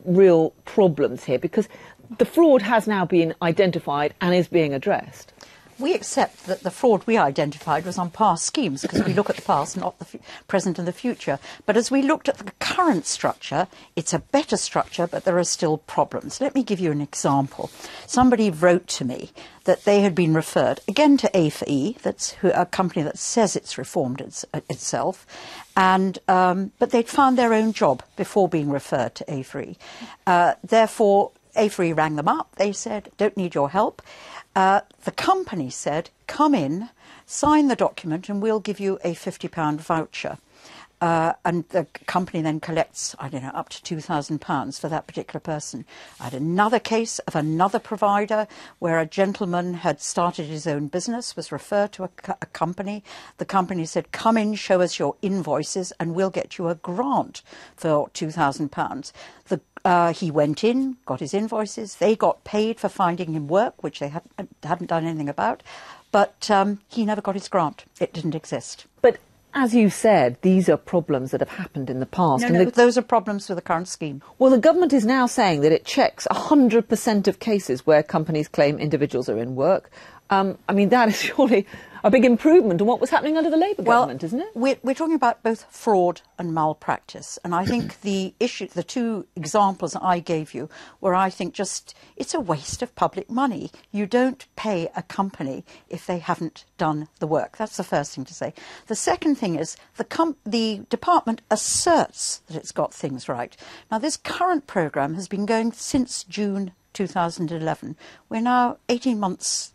real problems here, because the fraud has now been identified and is being addressed. We accept that the fraud we identified was on past schemes, because we look at the past, not the present and the future. But as we looked at the current structure, it's a better structure, but there are still problems. Let me give you an example. Somebody wrote to me that they had been referred, again to A4e, that's a company that says it's reformed itself, and but they'd found their own job before being referred to A4e. Therefore, A4e rang them up. They said, don't need your help. The company said, come in, sign the document, and we'll give you a £50 voucher. And the company then collects, I don't know, up to £2,000 for that particular person. I had another case of another provider where a gentleman had started his own business, was referred to a company. The company said, come in, show us your invoices, and we'll get you a grant for £2,000. He went in, got his invoices. They got paid for finding him work, which they hadn't done anything about. But he never got his grant. It didn't exist. But as you said, these are problems that have happened in the past. No, those are problems with the current scheme. Well, the government is now saying that it checks 100% of cases where companies claim individuals are in work. I mean, that is surely a big improvement on what was happening under the Labour government, isn't it? We're talking about both fraud and malpractice. And I think the two examples I gave you where I think it's a waste of public money. You don't pay a company if they haven't done the work. That's the first thing to say. The second thing is the department asserts that it's got things right. Now, this current programme has been going since June 2011. We're now 15 months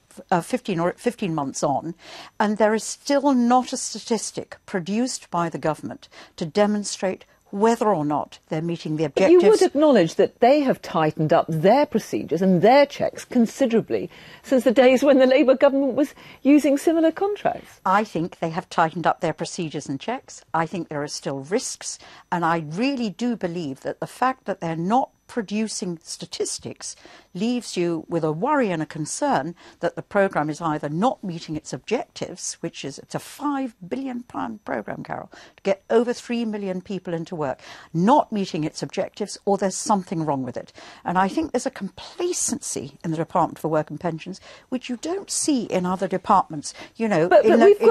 on, and there is still not a statistic produced by the government to demonstrate whether or not they're meeting the objectives. But you would acknowledge that they have tightened up their procedures and their checks considerably since the days when the Labour government was using similar contracts. I think they have tightened up their procedures and checks. I think there are still risks, and I really do believe that the fact that they're not producing statistics leaves you with a worry and a concern that the programme is either not meeting its objectives, which is it's a £5 billion programme, Carole, to get over 3 million people into work, not meeting its objectives, or there's something wrong with it. And I think there's a complacency in the Department for Work and Pensions which you don't see in other departments. You know, but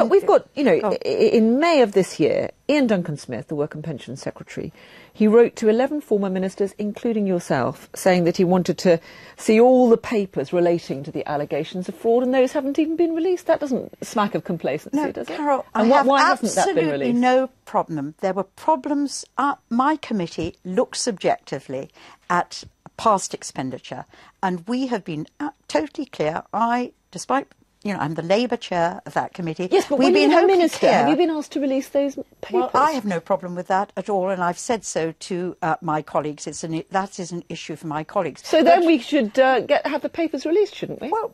we've got in May of this year, Ian Duncan-Smith, the Work and Pensions Secretary, he wrote to 11 former ministers, including yourself, saying that he wanted to see all the papers relating to the allegations of fraud, and those haven't even been released. That doesn't smack of complacency, does it? Carole, why hasn't that been released? Absolutely no problem. There were problems. My committee looked subjectively at past expenditure, and we have been totally clear. Despite I'm the Labour chair of that committee. Yes, but when you're a minister, have you been asked to release those papers? Well, I have no problem with that at all, and I've said so to my colleagues. That is an issue for my colleagues. So then we should have the papers released, shouldn't we? Well,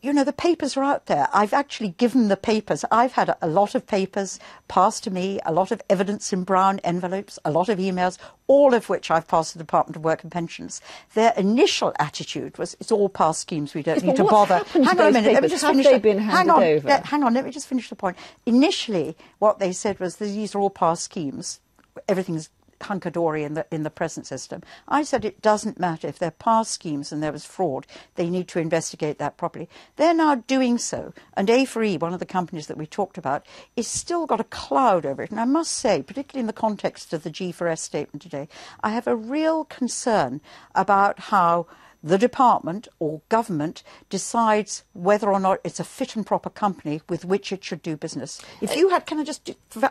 the papers are out there. I've actually given the papers. I've had a lot of papers passed to me, a lot of evidence in brown envelopes, a lot of emails, all of which I've passed to the Department of Work and Pensions. Their initial attitude was, it's all past schemes, we don't need to bother. Hang on a minute, let me just finish. Have they been handed over? Hang on, let me just finish the point. Initially, what they said was these are all past schemes. Everything's hunky-dory in the present system. I said it doesn't matter if they're past schemes and there was fraud. They need to investigate that properly. They're now doing so. And A4e, one of the companies that we talked about, is still got a cloud over it. And I must say, particularly in the context of the G4S statement today, I have a real concern about how the department or government decides whether or not it's a fit and proper company with which it should do business. If you had,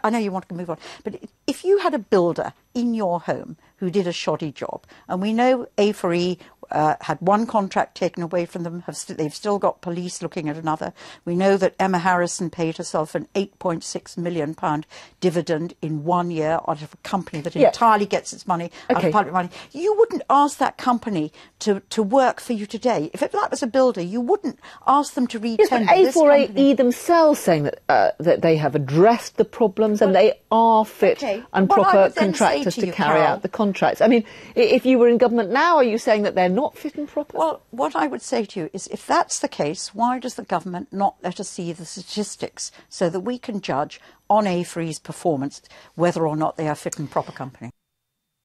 I know you want to move on, but if you had a builder in your home who did a shoddy job, and we know A4e had one contract taken away from them, they've still got police looking at another. We know that Emma Harrison paid herself an £8.6 million dividend in 1 year out of a company that entirely gets its money out of public money. You wouldn't ask that company to work for you today. If that was a builder, you wouldn't ask them to retender. Yes, but A4e themselves saying that they have addressed the problems and they are fit and proper contractors to carry out the contracts. I mean, if you were in government now, are you saying that they're not fit and proper? Well, what I would say to you is, if that's the case, why does the government not let us see the statistics so that we can judge on A4e's performance whether or not they are fit and proper company?